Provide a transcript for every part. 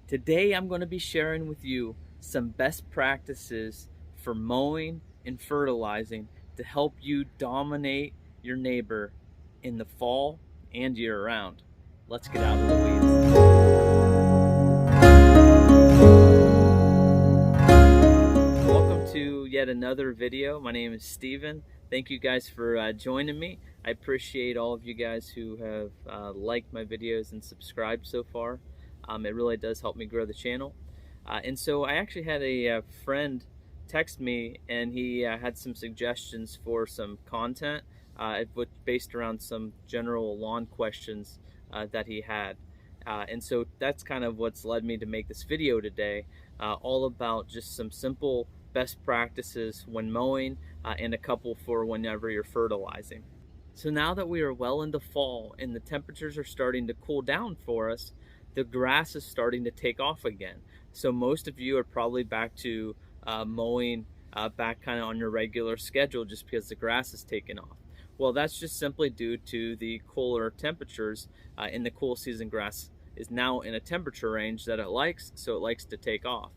Today I'm going to be sharing with you some best practices for mowing and fertilizing to help you dominate your neighbor in the fall and year round. Let's get out of the weeds. Welcome to yet another video. My name is Steven. Thank you guys for joining me. I appreciate all of you guys who have liked my videos and subscribed so far. It really does help me grow the channel. And so I actually had a friend text me, and he had some suggestions for some content based around some general lawn questions that he had. And so that's kind of what's led me to make this video today, all about just some simple best practices when mowing and a couple for whenever you're fertilizing. So now that we are well into fall and the temperatures are starting to cool down for us, the grass is starting to take off again. So most of you are probably back to mowing back kind of on your regular schedule just because the grass is taking off. Well, that's just simply due to the cooler temperatures, and the cool season grass is now in a temperature range that it likes, so it likes to take off.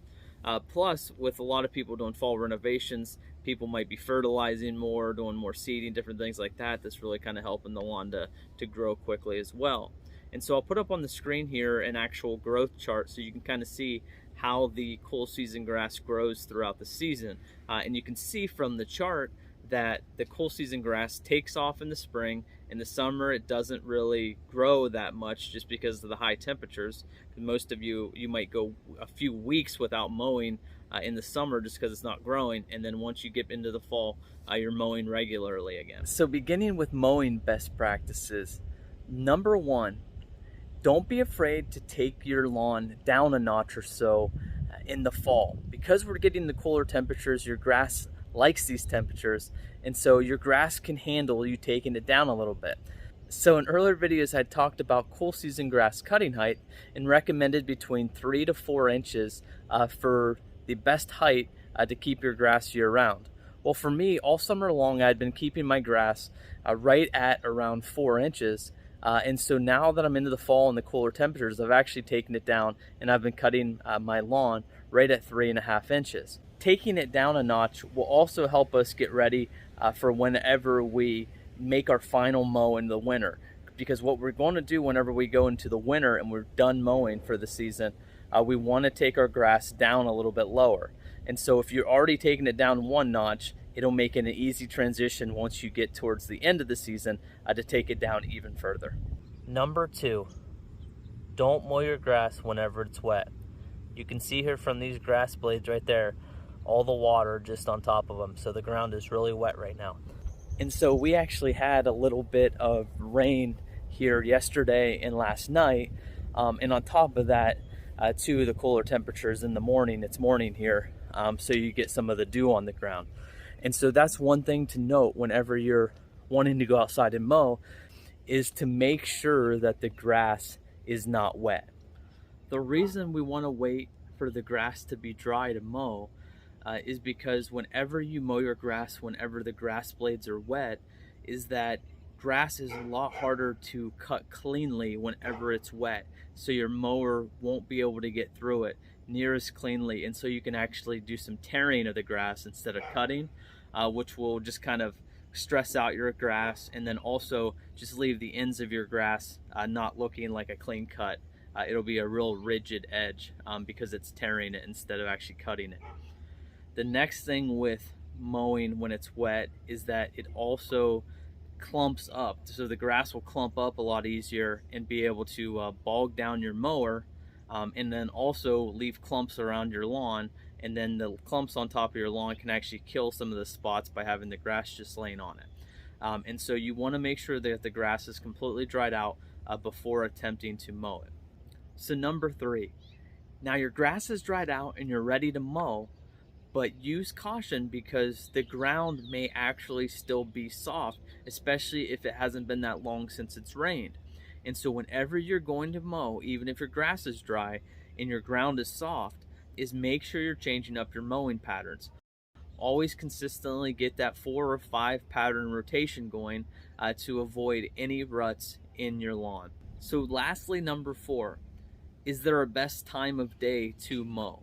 Plus, with a lot of people doing fall renovations, people might be fertilizing more, doing more seeding, different things like that. That's really kind of helping the lawn to grow quickly as well. And so I'll put up on the screen here an actual growth chart so you can kind of see how the cool season grass grows throughout the season. And you can see from the chart that the cool season grass takes off in the spring. In the summer, it doesn't really grow that much just because of the high temperatures. Most of you might go a few weeks without mowing in the summer just because it's not growing. And then once you get into the fall, you're mowing regularly again. So beginning with mowing best practices, number one, don't be afraid to take your lawn down a notch or so in the fall. Because we're getting the cooler temperatures, your grass likes these temperatures, and so your grass can handle you taking it down a little bit. So in earlier videos, I talked about cool season grass cutting height and recommended between 3 to 4 inches for the best height to keep your grass year round. Well, for me, all summer long, I'd been keeping my grass right at around 4 inches. And so now that I'm into the fall and the cooler temperatures, I've actually taken it down and I've been cutting my lawn right at 3.5 inches. Taking it down a notch will also help us get ready for whenever we make our final mow in the winter. Because what we're going to do whenever we go into the winter and we're done mowing for the season, we want to take our grass down a little bit lower. And so if you're already taking it down one notch, it'll make it an easy transition once you get towards the end of the season to take it down even further. Number 2, don't mow your grass whenever it's wet. You can see here from these grass blades right there, all the water just on top of them. So the ground is really wet right now. And so we actually had a little bit of rain here yesterday and last night. And on top of that, too, the cooler temperatures in the morning, it's morning here. So you get some of the dew on the ground. And so that's one thing to note whenever you're wanting to go outside and mow, is to make sure that the grass is not wet. The reason we want to wait for the grass to be dry to mow is because whenever you mow your grass, whenever the grass blades are wet, is that grass is a lot harder to cut cleanly whenever it's wet. So your mower won't be able to get through it near as cleanly, and so you can actually do some tearing of the grass instead of cutting, which will just kind of stress out your grass, and then also just leave the ends of your grass not looking like a clean cut. It'll be a real rigid edge because it's tearing it instead of actually cutting it. The next thing with mowing when it's wet is that it also clumps up, so the grass will clump up a lot easier and be able to bog down your mower, and then also leave clumps around your lawn, and then the clumps on top of your lawn can actually kill some of the spots by having the grass just laying on it. And so you want to make sure that the grass is completely dried out before attempting to mow it. So number 3, now your grass is dried out and you're ready to mow, but use caution because the ground may actually still be soft, especially if it hasn't been that long since it's rained. And so whenever you're going to mow, even if your grass is dry and your ground is soft, is make sure you're changing up your mowing patterns. Always consistently get that 4 or 5 pattern rotation going to avoid any ruts in your lawn. So lastly, number 4, is there a best time of day to mow?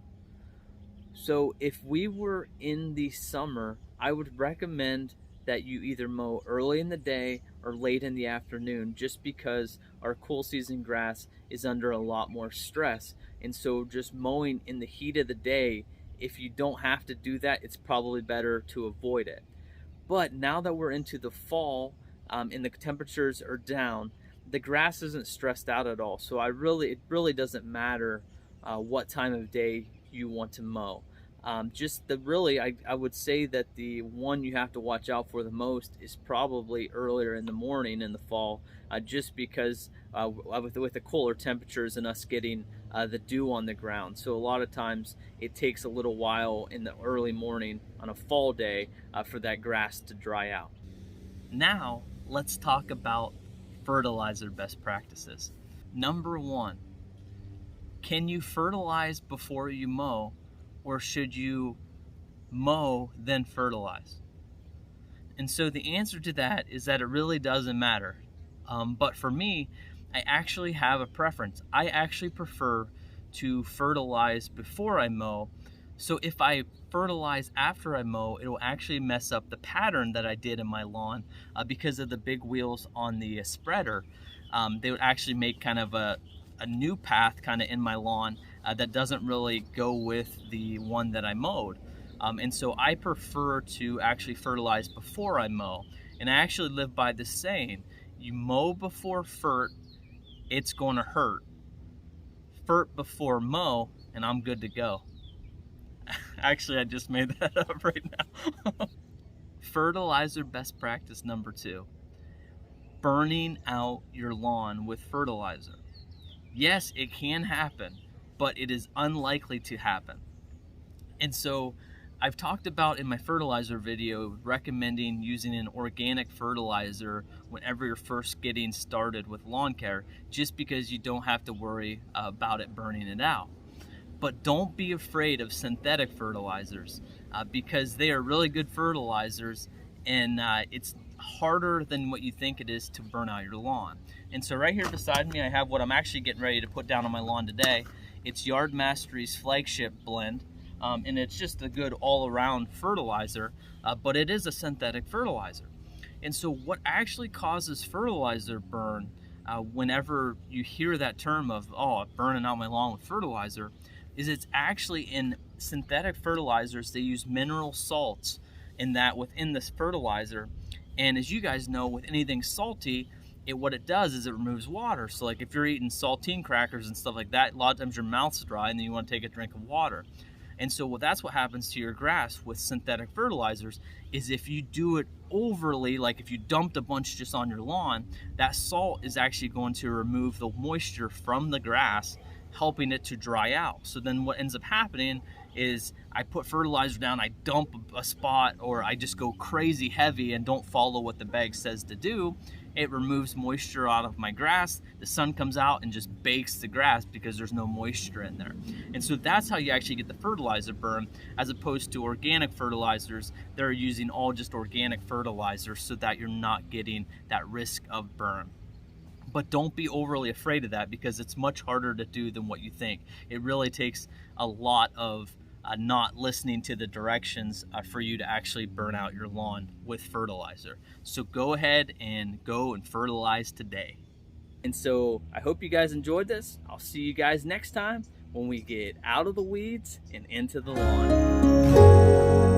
So if we were in the summer, I would recommend that you either mow early in the day or late in the afternoon, just because our cool season grass is under a lot more stress. And so just mowing in the heat of the day, if you don't have to do that, it's probably better to avoid it. But now that we're into the fall, and the temperatures are down, the grass isn't stressed out at all. So it really doesn't matter what time of day you want to mow. I would say that the one you have to watch out for the most is probably earlier in the morning in the fall, just because with the cooler temperatures and us getting the dew on the ground. So a lot of times it takes a little while in the early morning on a fall day for that grass to dry out. Now let's talk about fertilizer best practices. Number one, can you fertilize before you mow, or should you mow then fertilize? And so the answer to that is that it really doesn't matter. But for me, I actually have a preference. I actually prefer to fertilize before I mow. So if I fertilize after I mow, it will actually mess up the pattern that I did in my lawn because of the big wheels on the spreader. They would actually make kind of a new path kind of in my lawn that doesn't really go with the one that I mowed. And so I prefer to actually fertilize before I mow. And I actually live by this saying: you mow before fert, it's going to hurt. Fert before mow, and I'm good to go. Actually, I just made that up right now. Fertilizer best practice number 2: burning out your lawn with fertilizer. Yes, it can happen, but it is unlikely to happen. And so I've talked about in my fertilizer video recommending using an organic fertilizer whenever you're first getting started with lawn care, just because you don't have to worry about it burning it out. But don't be afraid of synthetic fertilizers because they are really good fertilizers, and it's harder than what you think it is to burn out your lawn. And so right here beside me, I have what I'm actually getting ready to put down on my lawn today. It's Yard Mastery's flagship blend, and it's just a good all-around fertilizer, but it is a synthetic fertilizer. And so what actually causes fertilizer burn, whenever you hear that term of, oh, burning out my lawn with fertilizer, is it's actually in synthetic fertilizers. They use mineral salts within this fertilizer. And as you guys know, with anything salty, what it does is it removes water. So like if you're eating saltine crackers and stuff like that, a lot of times your mouth's dry and then you want to take a drink of water. And so that's what happens to your grass with synthetic fertilizers, is if you do it overly, like if you dumped a bunch just on your lawn, that salt is actually going to remove the moisture from the grass, helping it to dry out. So then what ends up happening is I put fertilizer down, I dump a spot, or I just go crazy heavy and don't follow what the bag says to do. It removes moisture out of my grass. The sun comes out and just bakes the grass because there's no moisture in there. And so that's how you actually get the fertilizer burn, as opposed to organic fertilizers. They're using all just organic fertilizers so that you're not getting that risk of burn. But don't be overly afraid of that, because it's much harder to do than what you think. It really takes a lot of not listening to the directions for you to actually burn out your lawn with fertilizer. So go ahead and go and fertilize today. And so I hope you guys enjoyed this. I'll see you guys next time when we get out of the weeds and into the lawn.